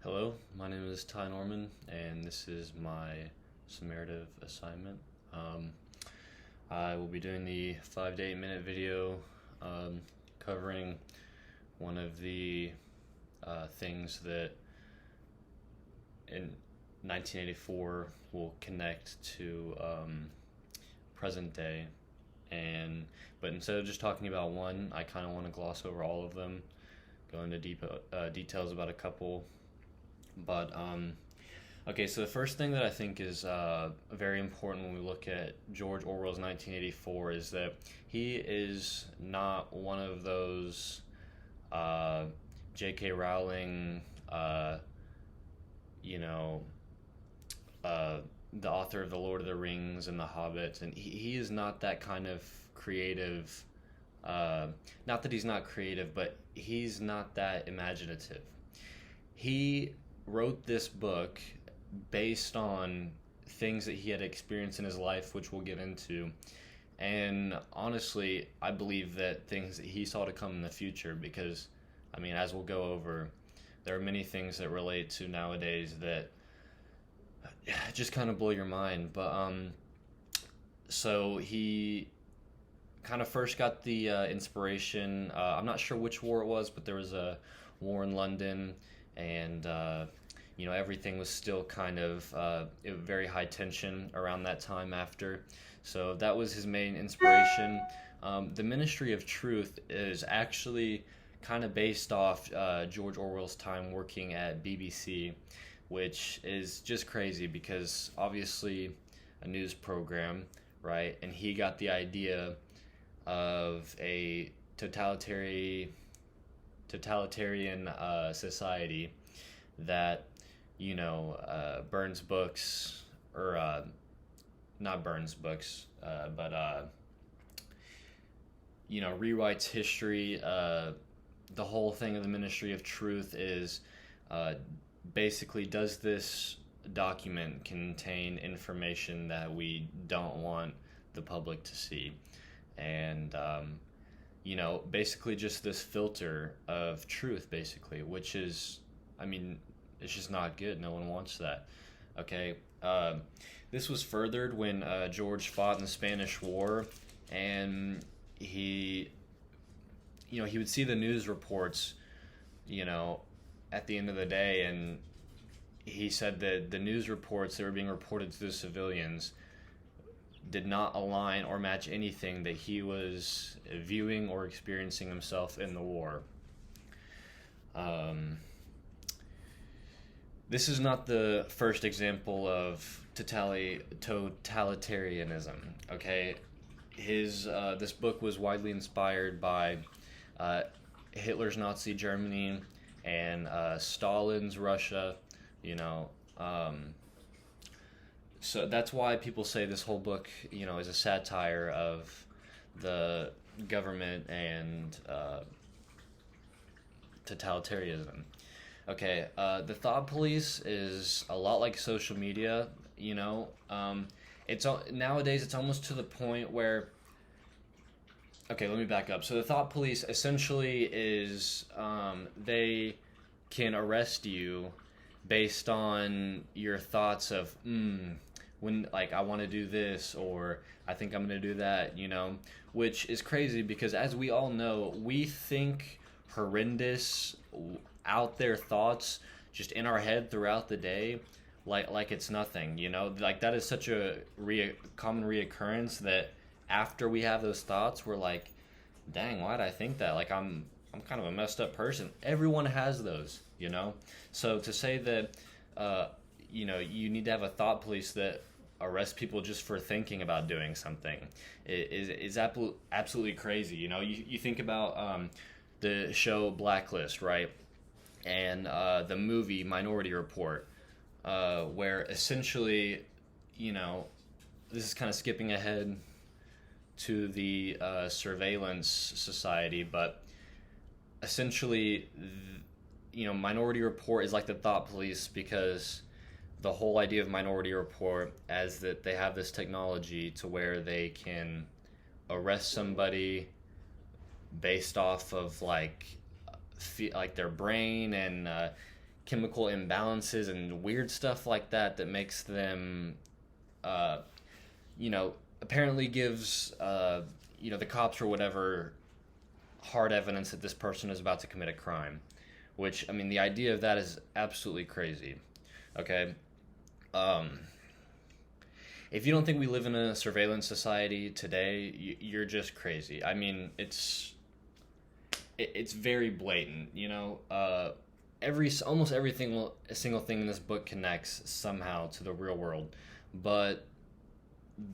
Hello, my name is Ty Norman, and this is my summative assignment. Um, I will be doing the 5 to 8 minute video covering one of the things that in 1984 will connect to present day. But instead of just talking about one, I kind of want to gloss over all of them, go into deep details about a couple. But Okay, so the first thing that I think is very important when we look at George Orwell's 1984 is that he is not one of those uh, J.K. Rowling, you know, uh, the author of The Lord of the Rings and The Hobbit, and he is not that kind of creative. Not that he's not creative, but he's not that imaginative. He wrote this book based on things that he had experienced in his life, which we'll get into. And honestly, I believe that things that he saw to come in the future, because, I mean, as we'll go over, there are many things that relate to nowadays that just kind of blow your mind. So he kind of first got the inspiration. I'm not sure which war it was, but there was a war in London, and everything was still kind of very high tension around that time after. So that was his main inspiration. The Ministry of Truth is actually kind of based off George Orwell's time working at BBC, which is just crazy because obviously a news program, right? And he got the idea of a totalitarian society that burns books, or not burns books, but rewrites history. The whole thing of the Ministry of Truth is basically, does this document contain information that we don't want the public to see? And basically just this filter of truth, basically, which is, I mean, it's just not good. No one wants that. Okay. This was furthered when George fought in the Spanish War, and he would see the news reports, at the end of the day, and he said that the news reports that were being reported to the civilians did not align or match anything that he was viewing or experiencing himself in the war. This is not the first example of totalitarianism. Okay, this book was widely inspired by Hitler's Nazi Germany and Stalin's Russia. So that's why people say this whole book, is a satire of the government and totalitarianism. Okay, the thought police is a lot like social media. Nowadays it's almost to the point where. Okay, let me back up. So the thought police essentially is they can arrest you based on your thoughts of when, like, I want to do this, or I think I'm going to do that, which is crazy because, as we all know, we think horrendous, out there thoughts just in our head throughout the day, like it's nothing, like that is such a common reoccurrence that after we have those thoughts, we're like, dang, why did I think that? Like, I'm kind of a messed up person. Everyone has those, So to say that, you need to have a thought police that arrest people just for thinking about doing something is absolutely crazy. You think about the show Blacklist, right? And the movie Minority Report, where essentially, this is kind of skipping ahead to the surveillance society, but essentially, Minority Report is like the thought police, because the whole idea of Minority Report is that they have this technology to where they can arrest somebody based off of like their brain and chemical imbalances and weird stuff like that that makes them, uh, apparently gives, the cops or whatever hard evidence that this person is about to commit a crime. Which, I mean, the idea of that is absolutely crazy. Okay? Um, if you don't think we live in a surveillance society today, you're just crazy. I mean, it's very blatant, almost everything, a single thing in this book connects somehow to the real world. But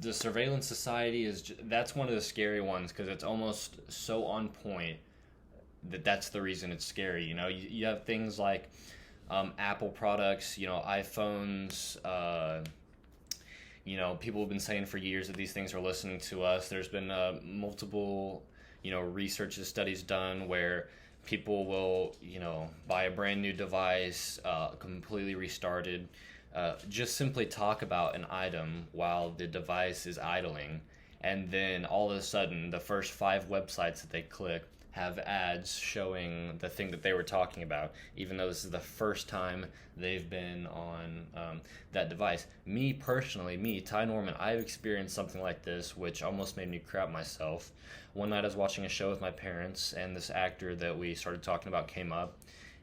the surveillance society that's one of the scary ones because it's almost so on point that's the reason it's scary. You have things like Apple products, iPhones. People have been saying for years that these things are listening to us. There's been multiple, research and studies done where people will, buy a brand new device, completely restarted, just simply talk about an item while the device is idling, and then all of a sudden, the first 5 websites that they click have ads showing the thing that they were talking about, even though this is the first time they've been on that device. Me personally, Ty Norman, I've experienced something like this, which almost made me crap myself. One night I was watching a show with my parents, and this actor that we started talking about came up,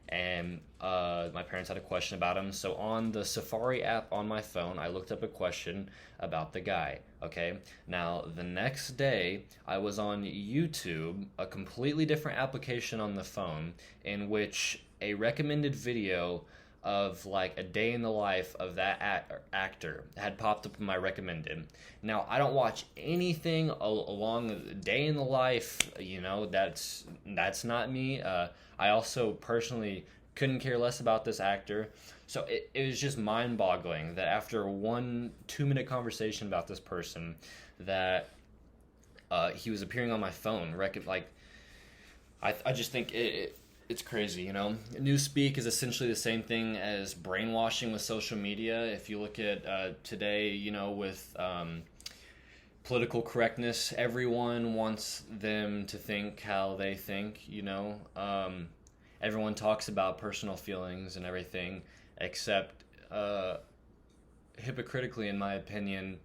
and my parents had a question about him. So on the Safari app on my phone, I looked up a question about the guy. Okay, now the next day I was on YouTube, a completely different application on the phone, in which a recommended video of like a day in the life of that actor had popped up in my recommended. Now I don't watch anything along the day in the life, that's not me. I also personally couldn't care less about this actor. So it was just mind-boggling that after 1-2 minute conversation about this person, that he was appearing on my phone. I just think it's crazy, Newspeak is essentially the same thing as brainwashing with social media. If you look at today, with political correctness, everyone wants them to think how they think, everyone talks about personal feelings and everything, except hypocritically, in my opinion,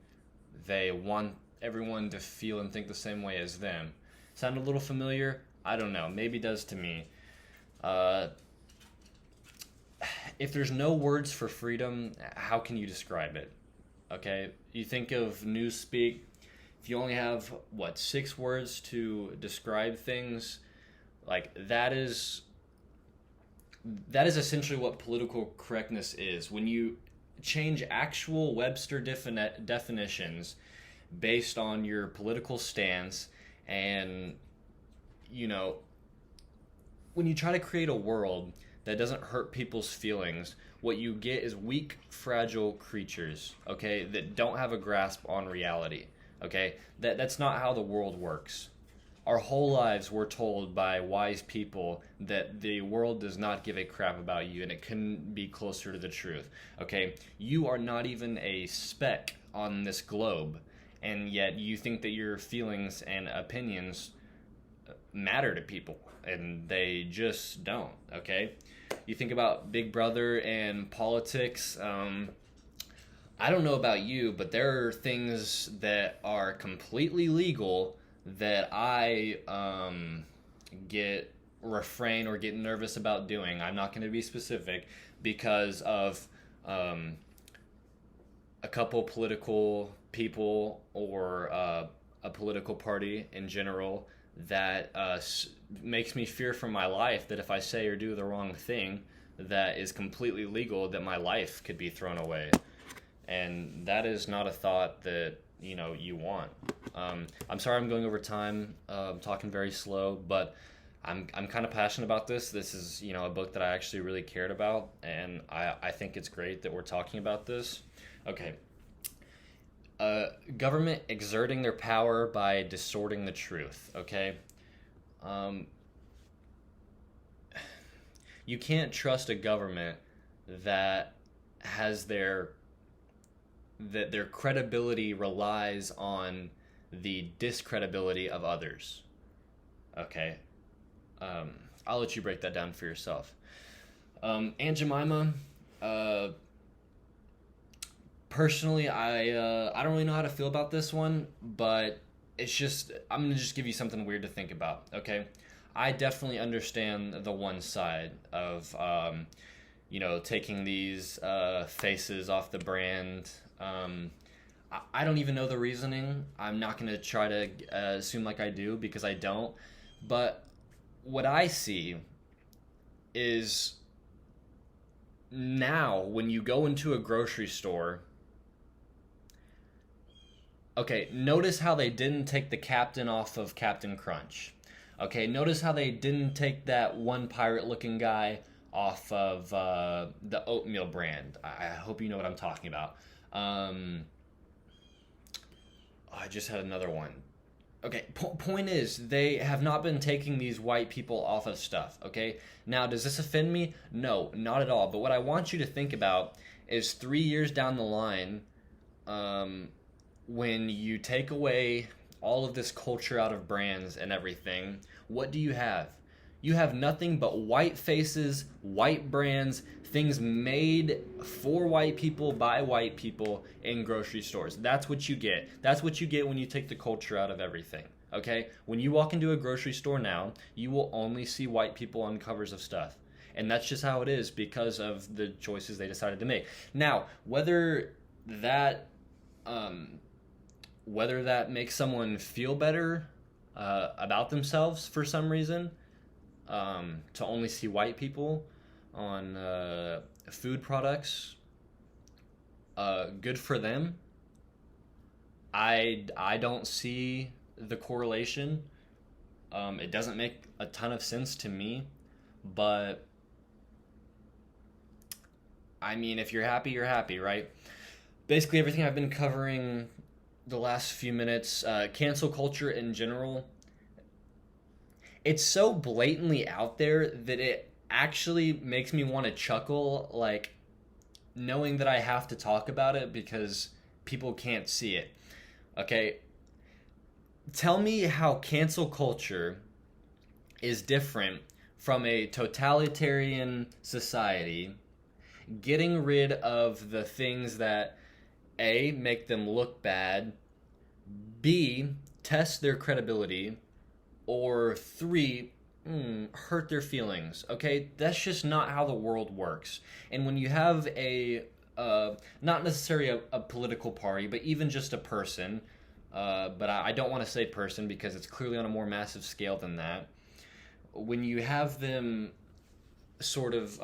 they want everyone to feel and think the same way as them. Sound a little familiar? I don't know. Maybe it does to me. If there's no words for freedom, how can you describe it? Okay? You think of Newspeak. If you only have, 6 words to describe things, that is essentially what political correctness is. When you change actual Webster definitions based on your political stance, and, when you try to create a world that doesn't hurt people's feelings, what you get is weak, fragile creatures, okay, that don't have a grasp on reality, okay? That's not how the world works. Our whole lives we're told by wise people that the world does not give a crap about you and it couldn't be closer to the truth. Okay, you are not even a speck on this globe, and yet you think that your feelings and opinions matter to people, and they just don't. Okay, you think about Big Brother and politics. I don't know about you, but there are things that are completely legal that I refrain or get nervous about doing. I'm not going to be specific because of a couple political people or a political party in general that makes me fear for my life, that if I say or do the wrong thing that is completely legal, that my life could be thrown away. And that is not a thought that you want. I'm sorry I'm going over time. I'm talking very slow, but I'm kind of passionate about this. This is a book that I actually really cared about, and I think it's great that we're talking about this. Okay. Government exerting their power by distorting the truth. Okay. You can't trust a government that has their credibility relies on the discredibility of others. Okay. I'll let you break that down for yourself. Aunt Jemima, uh, personally, I don't really know how to feel about this one, but it's just I'm gonna just give you something weird to think about. Okay, I definitely understand the one side of taking these faces off the brand. I don't even know the reasoning. I'm not gonna try to assume like I do because I don't. But what I see is now when you go into a grocery store. Okay, notice how they didn't take the captain off of Captain Crunch. Okay, notice how they didn't take that one pirate looking guy off of the oatmeal brand. I hope you know what I'm talking about. I just had another one. Okay, point is, they have not been taking these white people off of stuff, okay? Now, does this offend me? No, not at all. But what I want you to think about is 3 years down the line, when you take away all of this culture out of brands and everything, what do you have? You have nothing but white faces, white brands, things made for white people by white people in grocery stores. That's what you get. That's what you get when you take the culture out of everything. Okay? When you walk into a grocery store now, you will only see white people on covers of stuff. And that's just how it is because of the choices they decided to make. Now, that whether that makes someone feel better about themselves for some reason, to only see white people on food products, good for them. I don't see the correlation. It doesn't make a ton of sense to me, but I mean, if you're happy, right? Basically, everything I've been covering the last few minutes, cancel culture in general, it's so blatantly out there that it actually makes me want to chuckle, like, knowing that I have to talk about it because people can't see it. Okay? Tell me how cancel culture is different from a totalitarian society getting rid of the things that A, make them look bad, B, test their credibility, or 3, hurt their feelings. Okay, that's just not how the world works. And when you have not necessarily a political party, but even just a person, but I don't want to say person because it's clearly on a more massive scale than that. When you have them sort of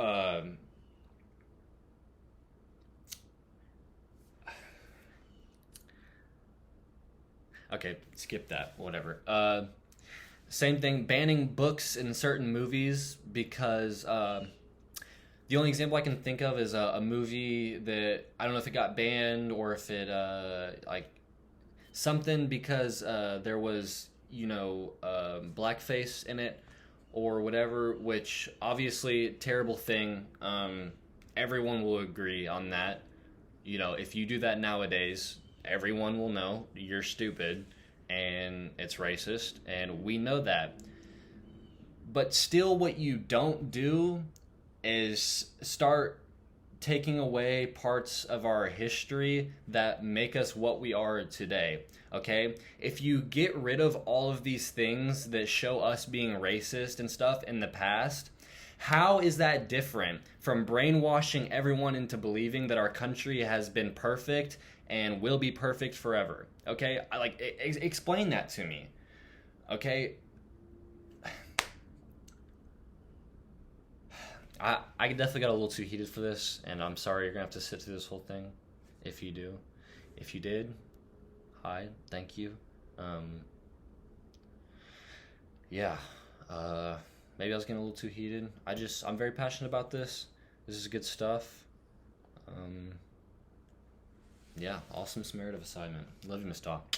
okay, skip that, whatever. Same thing, banning books in certain movies because the only example I can think of is a movie that I don't know if it got banned or if it something because there was blackface in it or whatever, which obviously terrible thing. Everyone will agree on that. If you do that nowadays, everyone will know you're stupid and it's racist, and we know that. But still, what you don't do is start taking away parts of our history that make us what we are today. Okay? If you get rid of all of these things that show us being racist and stuff in the past, how is that different from brainwashing everyone into believing that our country has been perfect and will be perfect forever? Okay? Explain that to me. Okay? I definitely got a little too heated for this, and I'm sorry you're going to have to sit through this whole thing if you do. If you did, hi, thank you. Yeah. Maybe I was getting a little too heated. I'm very passionate about this. This is good stuff. Yeah, awesome summative assignment. Love you, Miss Doc.